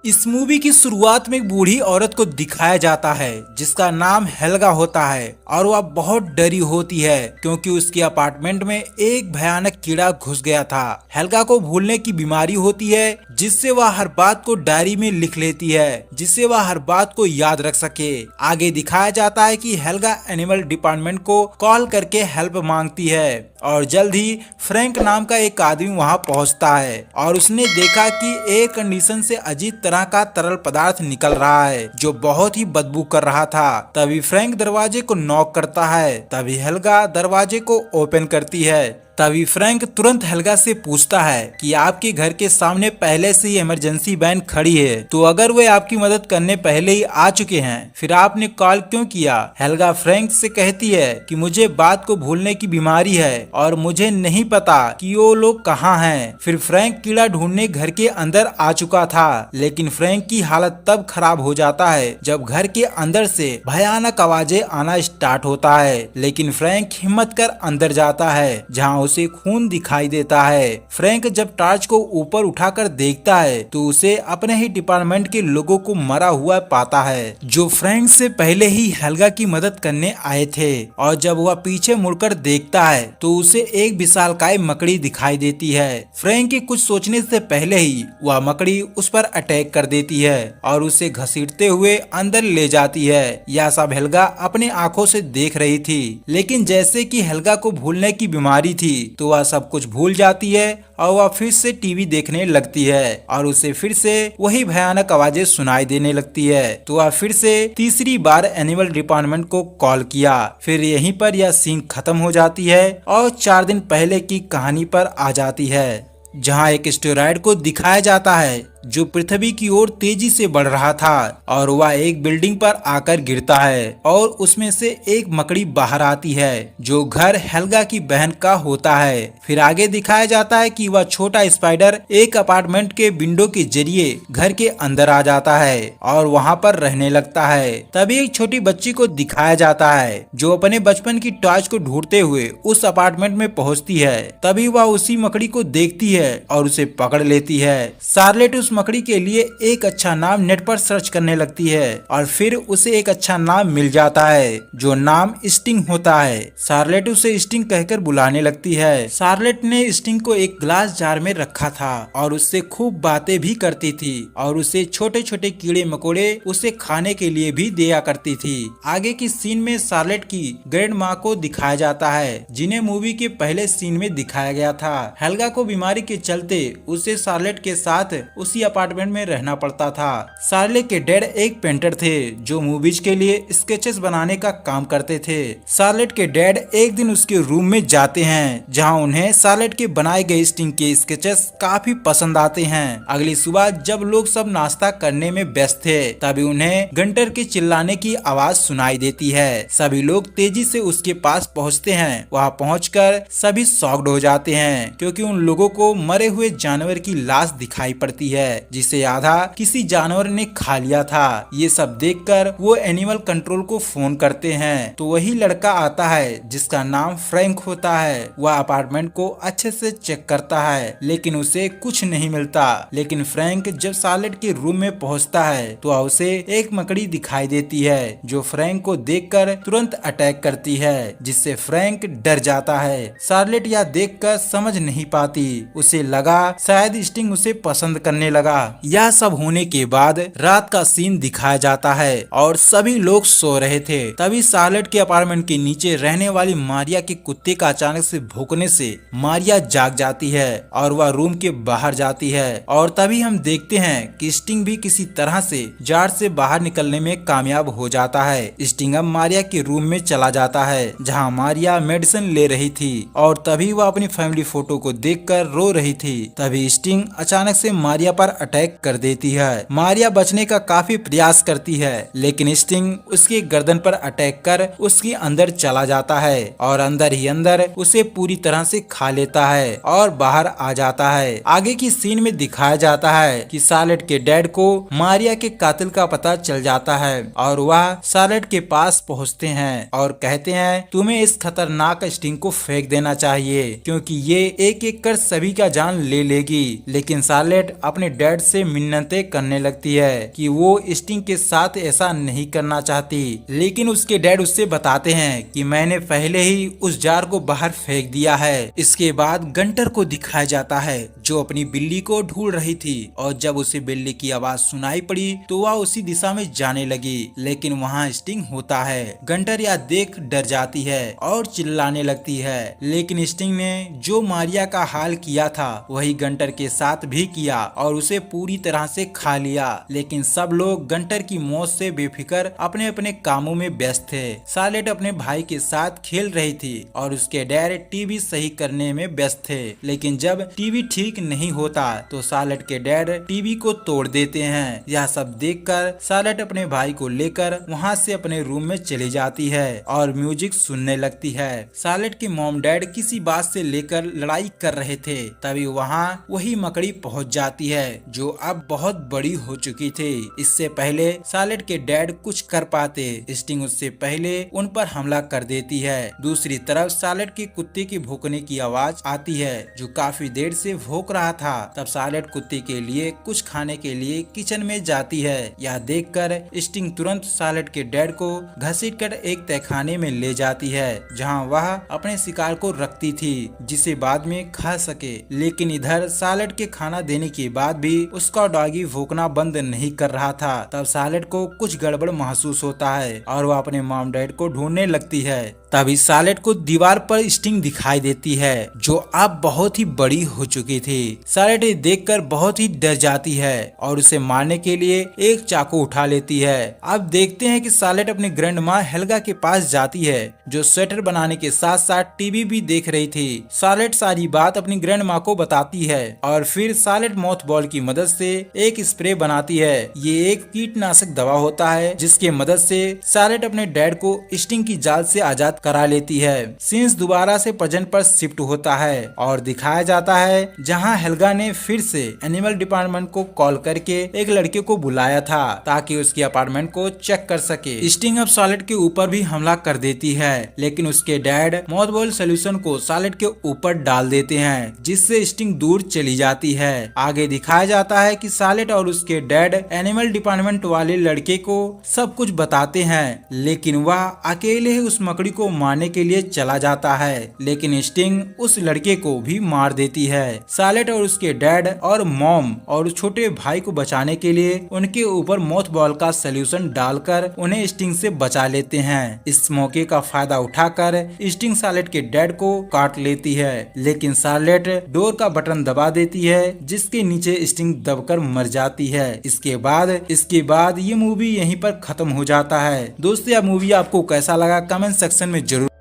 इस मूवी की शुरुआत में एक बूढ़ी औरत को दिखाया जाता है जिसका नाम हेल्गा होता है और वह बहुत डरी होती है क्योंकि उसके अपार्टमेंट में एक भयानक कीड़ा घुस गया था। हेल्गा को भूलने की बीमारी होती है जिससे वह हर बात को डायरी में लिख लेती है जिससे वह हर बात को याद रख सके। आगे दिखाया जाता है कि हेल्गा एनिमल डिपार्टमेंट को कॉल करके हेल्प मांगती है और जल्द ही फ्रैंक नाम का एक आदमी वहां पहुंचता है और उसने देखा कि एयर कंडीशन से अजीब तरह का तरल पदार्थ निकल रहा है जो बहुत ही बदबू कर रहा था। तभी फ्रैंक दरवाजे को नॉक करता है। तभी हेल्गा दरवाजे को ओपन करती है। तभी फ्रैंक तुरंत हेल्गा से पूछता है कि आपके घर के सामने पहले से ही इमरजेंसी वैन खड़ी है, तो अगर वे आपकी मदद करने पहले ही आ चुके हैं फिर आपने कॉल क्यों किया। हेल्गा फ्रैंक से कहती है कि मुझे बात को भूलने की बीमारी है और मुझे नहीं पता कि वो लोग कहाँ हैं। फिर फ्रैंक कीड़ा ढूंढने घर के अंदर आ चुका था, लेकिन फ्रैंक की हालत तब खराब हो जाता है जब घर के अंदर से भयानक आवाजें आना स्टार्ट होता है। लेकिन फ्रैंक हिम्मत कर अंदर जाता है जहाँ उसे खून दिखाई देता है। फ्रैंक जब टॉर्च को ऊपर उठाकर देखता है तो उसे अपने ही डिपार्टमेंट के लोगों को मरा हुआ पाता है जो फ्रैंक से पहले ही हेल्गा की मदद करने आए थे। और जब वह पीछे मुड़कर देखता है तो उसे एक विशालकाय मकड़ी दिखाई देती है। फ्रैंक के कुछ सोचने से पहले ही वह मकड़ी उस पर अटैक कर देती है और उसे घसीटते हुए अंदर ले जाती है। यह सब हेल्गा अपने आंखों से देख रही थी, लेकिन जैसे कि हेल्गा को भूलने की बीमारी थी तो वह सब कुछ भूल जाती है और वह फिर से टीवी देखने लगती है और उसे फिर से वही भयानक आवाजें सुनाई देने लगती है। तो वह फिर से तीसरी बार एनिमल डिपार्टमेंट को कॉल किया। फिर यहीं पर यह सीन खत्म हो जाती है और 4 दिन पहले की कहानी पर आ जाती है जहां एक एस्टेरॉयड को दिखाया जाता है जो पृथ्वी की ओर तेजी से बढ़ रहा था और वह एक बिल्डिंग पर आकर गिरता है और उसमें से एक मकड़ी बाहर आती है जो घर हेल्गा की बहन का होता है। फिर आगे दिखाया जाता है कि वह छोटा स्पाइडर एक अपार्टमेंट के विंडो के जरिए घर के अंदर आ जाता है और वहां पर रहने लगता है। तभी एक छोटी बच्ची को दिखाया जाता है जो अपने बचपन की टॉर्च को ढूंढते हुए उस अपार्टमेंट में पहुंचती है। तभी वह उसी मकड़ी को देखती है और उसे पकड़ लेती है। शार्लेट उस मकड़ी के लिए एक अच्छा नाम नेट पर सर्च करने लगती है और फिर उसे एक अच्छा नाम मिल जाता है जो नाम स्टिंग होता है। शार्लेट उसे स्टिंग कहकर बुलाने लगती है। शार्लेट ने स्टिंग को एक ग्लास जार में रखा था और उससे खूब बातें भी करती थी और उसे छोटे छोटे कीड़े मकोड़े उसे खाने के लिए भी दिया करती थी। आगे की सीन में शार्लेट की ग्रैंड माँ को दिखाया जाता है जिन्हें मूवी के पहले सीन में दिखाया गया था। हेल्गा को बीमारी के चलते उसे शार्लेट के साथ उसी अपार्टमेंट में रहना पड़ता था। शार्लेट के डैड एक पेंटर थे जो मूवीज के लिए स्केचेस बनाने का काम करते थे। शार्लेट के डैड एक दिन उसके रूम में जाते हैं जहां उन्हें शार्लेट के बनाए गए स्टिंग के स्केचेस काफी पसंद आते हैं। अगली सुबह जब लोग सब नाश्ता करने में व्यस्त थे तभी उन्हें गंटर के चिल्लाने की आवाज सुनाई देती है। सभी लोग तेजी से उसके पास पहुंचते हैं। वहां पहुंचकर सभी शॉक्ड हो जाते हैं क्योंकि उन लोगों को मरे हुए जानवर की लाश दिखाई पड़ती है जिसे आधा किसी जानवर ने खा लिया था। ये सब देखकर वो एनिमल कंट्रोल को फोन करते हैं तो वही लड़का आता है जिसका नाम फ्रैंक होता है। वह अपार्टमेंट को अच्छे से चेक करता है लेकिन उसे कुछ नहीं मिलता। लेकिन फ्रैंक जब शार्लेट के रूम में पहुंचता है तो उसे एक मकड़ी दिखाई देती है जो फ्रैंक को देखकर तुरंत अटैक करती है जिससे फ्रैंक डर जाता है। शार्लेट यह देखकर समझ नहीं पाती। उसे लगा शायद स्टिंग उसे पसंद करने लगा। यह सब होने के बाद रात का सीन दिखाया जाता है और सभी लोग सो रहे थे। तभी शार्लेट के अपार्टमेंट के नीचे रहने वाली मारिया के कुत्ते का अचानक से भौंकने से मारिया जाग जाती है और वह रूम के बाहर जाती है और तभी हम देखते हैं कि स्टिंग भी किसी तरह से जार से बाहर निकलने में कामयाब हो जाता है। स्टिंग अब मारिया के रूम में चला जाता है जहाँ मारिया मेडिसिन ले रही थी और तभी वह अपनी फैमिली फोटो को देखकर रो रही थी। तभी स्टिंग अचानक से मारिया पर अटैक कर देती है। मारिया बचने का काफी प्रयास करती है लेकिन स्टिंग उसके गर्दन पर अटैक कर उसके अंदर चला जाता है और अंदर ही अंदर उसे पूरी तरह से खा लेता है और बाहर आ जाता है। आगे की सीन में दिखाया जाता है कि शार्लेट के डैड को मारिया के कातिल का पता चल जाता है और वह शार्लेट के पास पहुंचते हैं और कहते हैं तुम्हें इस खतरनाक स्टिंग को फेंक देना चाहिए क्योंकि ये एक एक कर सभी का जान ले लेगी। लेकिन शार्लेट अपने डैड से मिन्नतें करने लगती है कि वो स्टिंग के साथ ऐसा नहीं करना चाहती, लेकिन उसके डैड उससे बताते हैं कि मैंने पहले ही उस जार को बाहर फेंक दिया है। इसके बाद गंटर को दिखाया जाता है जो अपनी बिल्ली को ढूंढ रही थी, और जब उसे बिल्ली की आवाज सुनाई पड़ी तो वह उसी दिशा में जाने लगी, लेकिन वहाँ स्टिंग होता है। गंटर यह देख डर जाती है और चिल्लाने लगती है, लेकिन स्टिंग ने जो मारिया का हाल किया था वही गंटर के साथ भी किया और उसे पूरी तरह से खा लिया। लेकिन सब लोग गंटर की मौत से बेफिक्र अपने अपने कामों में व्यस्त थे। शार्लेट अपने भाई के साथ खेल रही थी और उसके डैड टीवी सही करने में व्यस्त थे, लेकिन जब टीवी ठीक नहीं होता तो शार्लेट के डैड टीवी को तोड़ देते हैं। यह सब देखकर शार्लेट अपने भाई को लेकर वहां से अपने रूम में चली जाती है और म्यूजिक सुनने लगती है। शार्लेट के मॉम डैड किसी बात से लेकर लड़ाई कर रहे थे, तभी वहां वही मकड़ी पहुंच जाती है जो अब बहुत बड़ी हो चुकी थी। इससे पहले शार्लेट के डैड कुछ कर पाते, स्टिंग उससे पहले उन पर हमला कर देती है। दूसरी तरफ शार्लेट के कुत्ते के भौंकने की आवाज आती है जो काफी देर से भौंक रहा था। तब शार्लेट कुत्ते के लिए कुछ खाने के लिए किचन में जाती है। यह देखकर स्टिंग तुरंत शार्लेट के डैड को घसीटकर एक तहखाने में ले जाती है जहां वह अपने शिकार को रखती थी जिसे बाद में खा सके। लेकिन इधर शार्लेट के खाना देने के बाद भी उसका डॉगी भौंकना बंद नहीं कर रहा था। तब शार्लेट को कुछ गड़बड़ महसूस होता है और वह अपने मॉम डैड को ढूंढने लगती है। तभी शार्लेट को दीवार पर स्टिंग दिखाई देती है जो अब बहुत ही बड़ी हो चुकी थी। शार्लेट ये देखकर बहुत ही डर जाती है और उसे मारने के लिए एक चाकू उठा लेती है। अब देखते हैं कि शार्लेट अपनी ग्रैंड माँ हेल्गा के पास जाती है जो स्वेटर बनाने के साथ साथ टीवी भी देख रही थी। शार्लेट सारी बात अपनी ग्रैंड माँ को बताती है और फिर शार्लेट मॉथ बॉल की मदद से एक स्प्रे बनाती है। ये एक कीटनाशक दवा होता है जिसके मदद से शार्लेट अपने डैड को स्टिंग की जाल से आजाद करा लेती है। सीन्स दोबारा से प्रेजेंट पर शिफ्ट होता है और दिखाया जाता है जहां हेल्गा ने फिर से एनिमल डिपार्टमेंट को कॉल करके एक लड़के को बुलाया था ताकि उसके अपार्टमेंट को चेक कर सके। स्टिंग अब शार्लेट के ऊपर भी हमला कर देती है, लेकिन उसके डैड मॉथबॉल सॉल्यूशन को शार्लेट के ऊपर डाल देते हैं जिससे स्टिंग दूर चली जाती है। आगे दिखाया जाता है कि शार्लेट और उसके डैड एनिमल डिपार्टमेंट वाले लड़के को सब कुछ बताते हैं, लेकिन वह अकेले ही उस मकड़ी को मारने के लिए चला जाता है, लेकिन स्टिंग उस लड़के को भी मार देती है। शार्लेट और उसके डैड और मॉम और छोटे भाई को बचाने के लिए उनके ऊपर मौथ बॉल का सॉल्यूशन डालकर उन्हें स्टिंग से बचा लेते हैं। इस मौके का फायदा उठाकर स्टिंग शार्लेट के डैड को काट लेती है, लेकिन शार्लेट डोर का बटन दबा देती है जिसके नीचे स्टिंग दबकर मर जाती है। इसके बाद ये मूवी यहीं पर खत्म हो जाता है। दोस्तों, यह मूवी आपको कैसा लगा कमेंट सेक्शन में जरूर